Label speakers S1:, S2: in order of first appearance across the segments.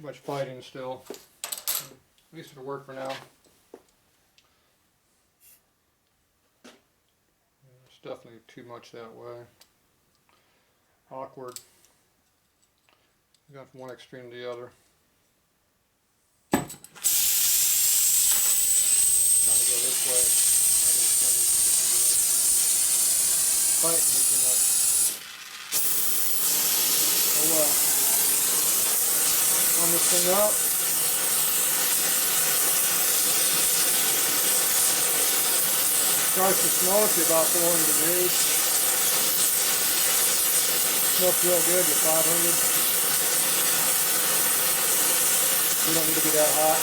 S1: too much fighting still. At least it'll work for now. It's definitely too much that way. Awkward. Gone from one extreme to the other. Trying to go this way. Fighting me too much. Oh well. Warm this thing up. Starts to smoke to about 400 degrees. Smells real good at 500. We don't need to be that hot.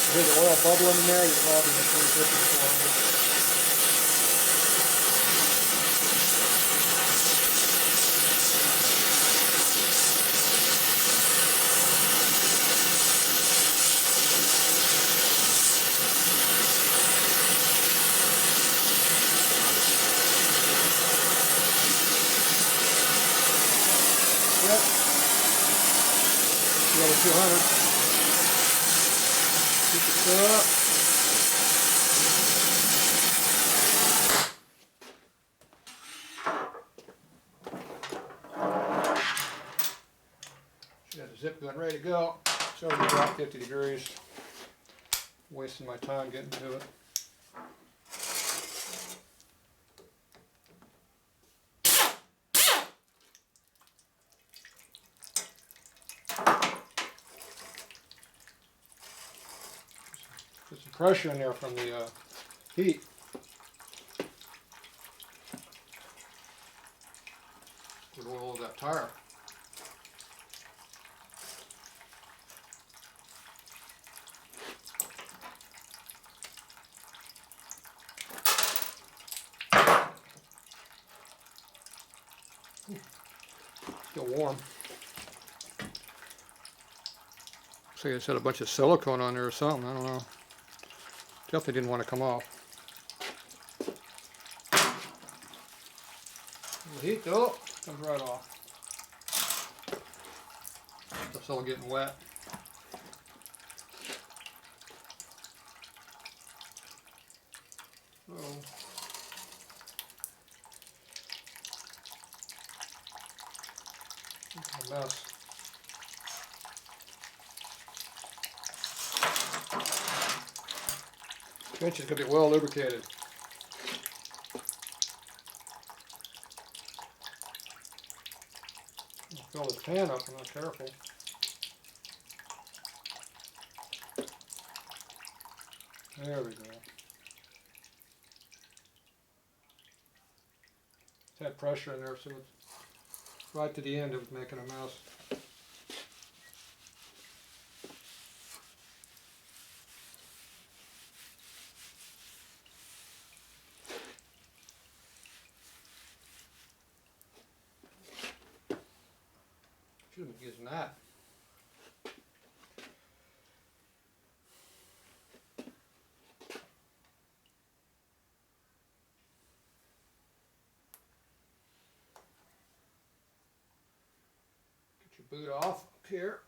S1: Hear the oil bubbling in there, you're probably between 50 and 400. Yep. The other 200. Keep it up. Should have the zip gun ready to go. It's already dropped 50 degrees. Wasting my time getting to it. Put some pressure in there from the heat. Would oil that tire. Still warm. Looks like I just had a bunch of silicone on there or something. I don't know. Definitely didn't want to come off. The heat though comes right off. Stuff's all getting wet. Oh. A mess. Bench is going to be well lubricated. I'll fill this pan up if I'm not careful. There we go. It's had pressure in there, so it's right to the end it was making a mess. Should have been using that. Get your boot off up here.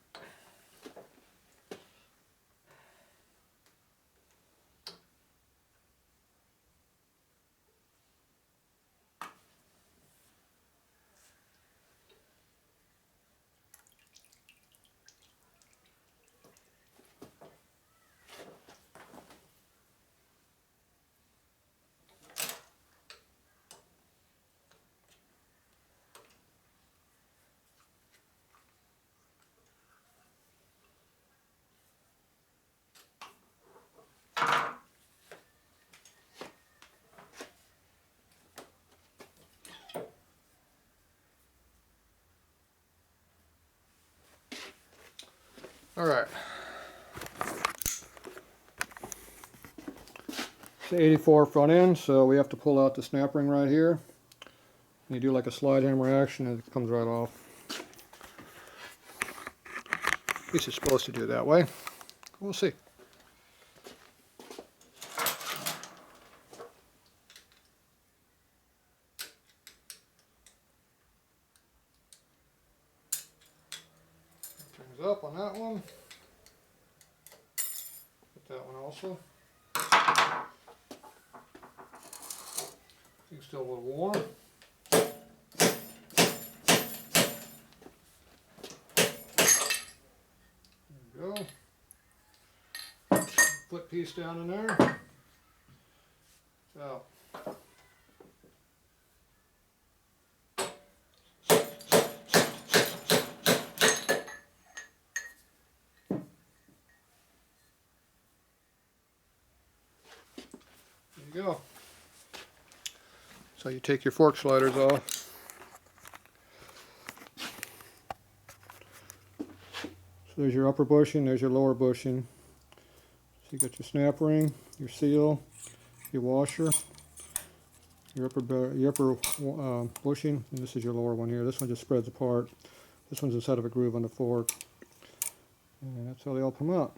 S1: All right. It's 84 front end, so we have to pull out the snap ring right here. You do like a slide hammer action and it comes right off. At least it's supposed to do it that way. We'll see. that one also. It's still a little warm. There we go. Foot piece down in there. So. There you go. So you take your fork sliders off. So there's your upper bushing, there's your lower bushing. So you got your snap ring, your seal, your washer, your upper bushing, and this is your lower one here. This one just spreads apart. This one's inside of a groove on the fork. And that's how they all come up.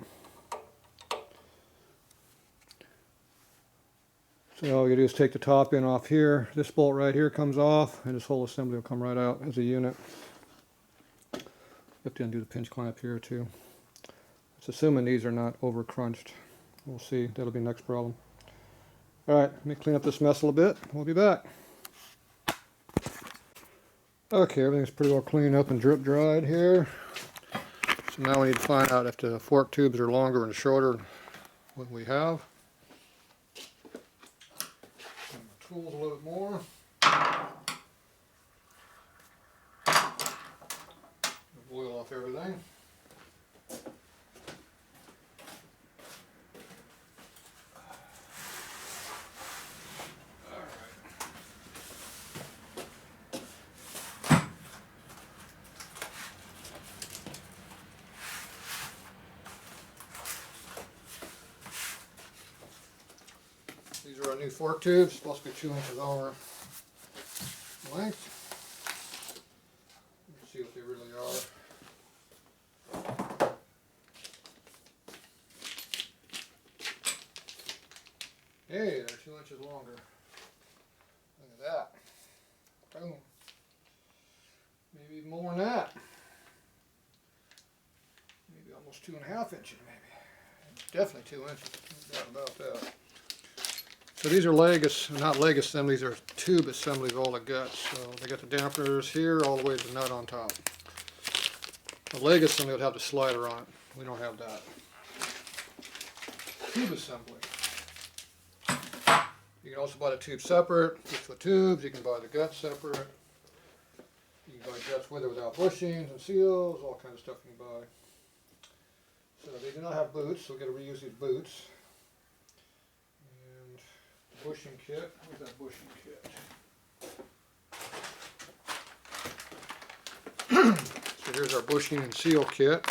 S1: So all you do is take the top end off here. This bolt right here comes off, and this whole assembly will come right out as a unit. You have to undo the pinch clamp here too. It's assuming these are not over crunched. We'll see. That'll be the next problem. Alright, let me clean up this mess a little bit. We'll be back. Okay, everything's pretty well cleaned up and drip dried here. So now we need to find out if the fork tubes are longer and shorter than what we have. Tools a little bit more. Boil off everything. These are our new fork tubes, supposed to be 2 inches over length. Let's see what they really are. Hey, they're 2 inches longer. Look at that. Boom. Maybe even more than that. Maybe almost 2.5 inches, maybe. Definitely 2 inches. No doubt about that. So these are not leg assemblies, they're tube assemblies of all the guts. So they got the dampers here all the way to the nut on top. The leg assembly would have the slider on it. We don't have that. Tube assembly. You can also buy the tube separate, just for tubes. You can buy the guts separate. You can buy guts with or without bushings and seals, all kinds of stuff you can buy. So they do not have boots, so we're going to reuse these boots. Bushing kit. Where's that bushing kit? So here's our bushing and seal kit.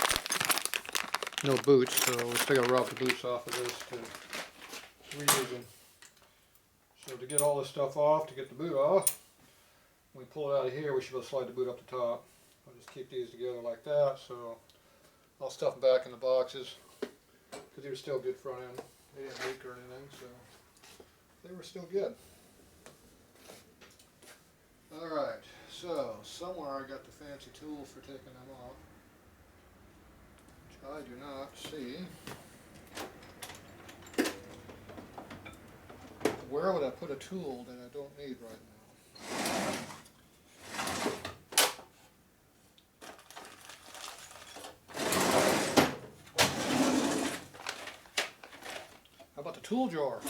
S1: No boots, so we still got to rub the boots off of this to reuse them. So to get all this stuff off, to get the boot off, when we pull it out of here, we should be able to slide the boot up the top. I'll just keep these together like that. So I'll stuff them back in the boxes because these are still good front end. They didn't leak or anything, so. They were still good. Alright, so somewhere I got the fancy tools for taking them off, which I do not see. Where would I put a tool that I don't need right now? How about the tool jar?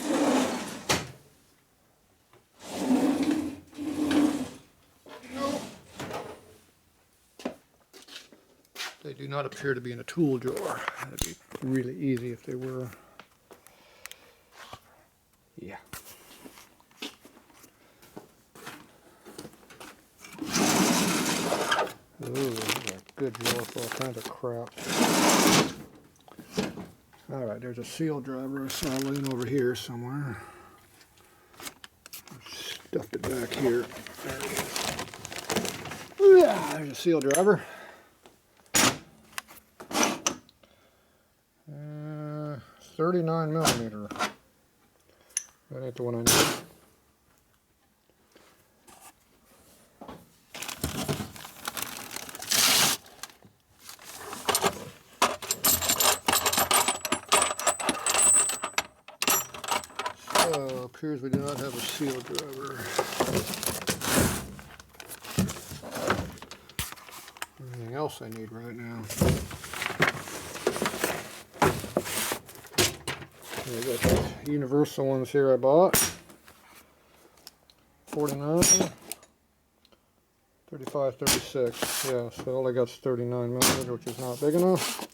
S1: They do not appear to be in a tool drawer. That'd be really easy if they were. Yeah. Ooh, that's a good drawer for all kinds of crap. Alright, there's a seal driver I saw laying over here somewhere. Stuffed it back here. There it is. Yeah, there's a seal driver. 39 millimeter. That ain't the one I need. appears we do not have a seal driver. Anything else I need right now? I got the universal ones here I bought. 49, 35, 36. Yeah, so all I got is 39 millimeter, which is not big enough.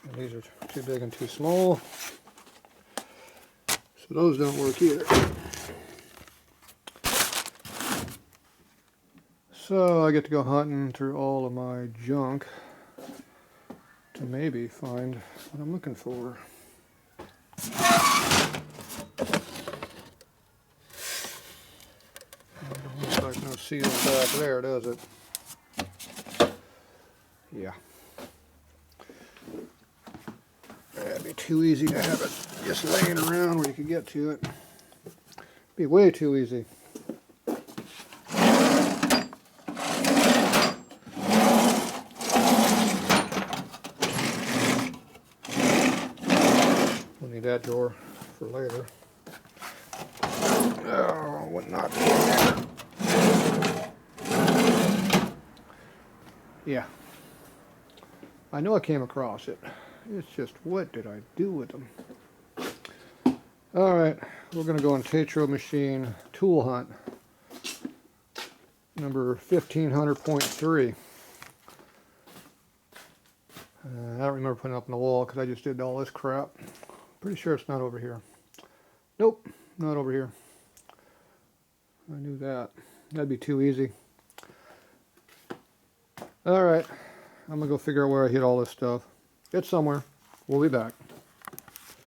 S1: And these are too big and too small. So those don't work either. So I get to go hunting through all of my junk to maybe find what I'm looking for. Looks like no seal back there, does it? Yeah. That'd be too easy to have it just laying around where you could get to it. Be way too easy. We'll need that drawer for later. Oh, what not in there? Yeah. I know I came across it. It's just, what did I do with them? Alright, we're going to go on Tatro machine tool hunt. Number 1500.3. I don't remember putting it up on the wall because I just did all this crap. Pretty sure it's not over here. Nope, not over here. I knew that. That'd be too easy. Alright, I'm going to go figure out where I hid all this stuff. It's somewhere. We'll be back.